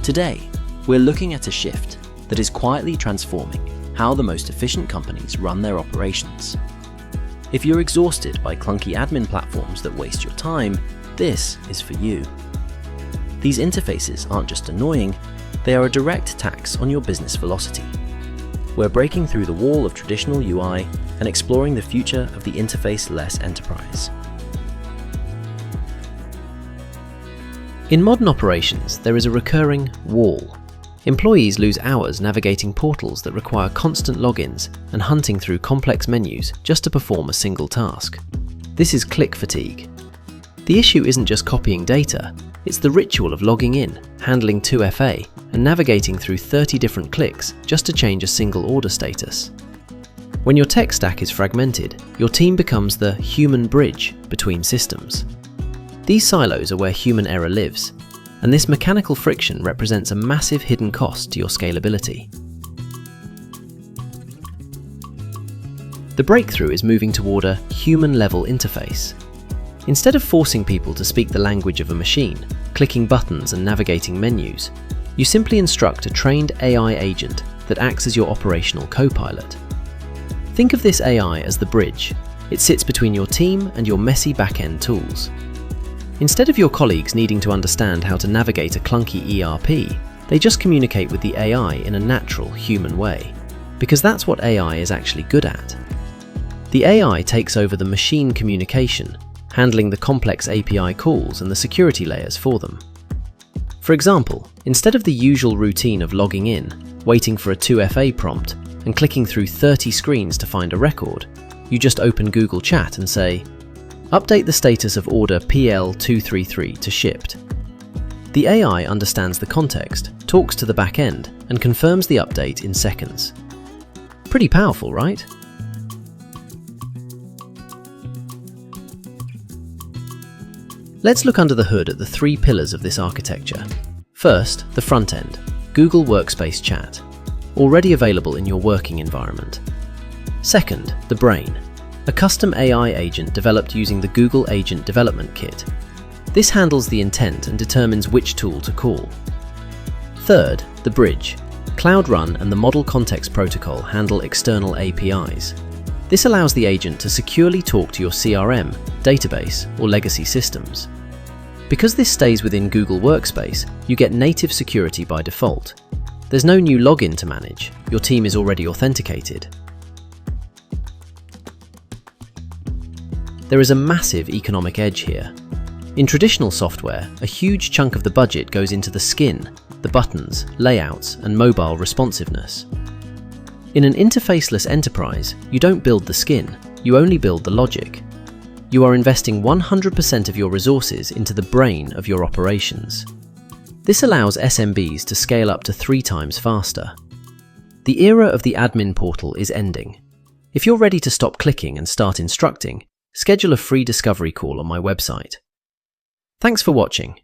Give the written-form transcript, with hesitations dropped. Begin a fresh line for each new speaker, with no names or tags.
Today, we're looking at a shift that is quietly transforming how the most efficient companies run their operations. If you're exhausted by clunky admin platforms that waste your time, this is for you. These interfaces aren't just annoying, they are a direct tax on your business velocity. We're breaking through the wall of traditional UI and exploring the future of the interface-less enterprise. In modern operations, there is a recurring wall. Employees lose hours navigating portals that require constant logins and hunting through complex menus just to perform a single task. This is click fatigue. The issue isn't just copying data, it's the ritual of logging in, handling 2FA, and navigating through 30 different clicks just to change a single order status. When your tech stack is fragmented, your team becomes the human bridge between systems. These silos are where human error lives, and this mechanical friction represents a massive hidden cost to your scalability. The breakthrough is moving toward a human-level interface. Instead of forcing people to speak the language of a machine, clicking buttons and navigating menus, you simply instruct a trained AI agent that acts as your operational co-pilot. Think of this AI as the bridge. It sits between your team and your messy back-end tools. Instead of your colleagues needing to understand how to navigate a clunky ERP, they just communicate with the AI in a natural, human way, because that's what AI is actually good at. The AI takes over the machine communication, handling the complex API calls and the security layers for them. For example, instead of the usual routine of logging in, waiting for a 2FA prompt, and clicking through 30 screens to find a record, you just open Google Chat and say, "Update the status of order PL233 to shipped." The AI understands the context, talks to the back end, and confirms the update in seconds. Pretty powerful, right? Let's look under the hood at the three pillars of this architecture. First, the front end, Google Workspace Chat, already available in your working environment. Second, the brain, a custom AI agent developed using the Google Agent Development Kit. This handles the intent and determines which tool to call. Third, the bridge. Cloud Run and the Model Context Protocol handle external APIs. This allows the agent to securely talk to your CRM, database, or legacy systems. Because this stays within Google Workspace, you get native security by default. There's no new login to manage, your team is already authenticated. There is a massive economic edge here. In traditional software, a huge chunk of the budget goes into the skin, the buttons, layouts, and mobile responsiveness. In an interfaceless enterprise, you don't build the skin, you only build the logic. You are investing 100% of your resources into the brain of your operations. This allows SMBs to scale up to 3 times faster. The era of the admin portal is ending. If you're ready to stop clicking and start instructing, schedule a free discovery call on my website. Thanks for watching.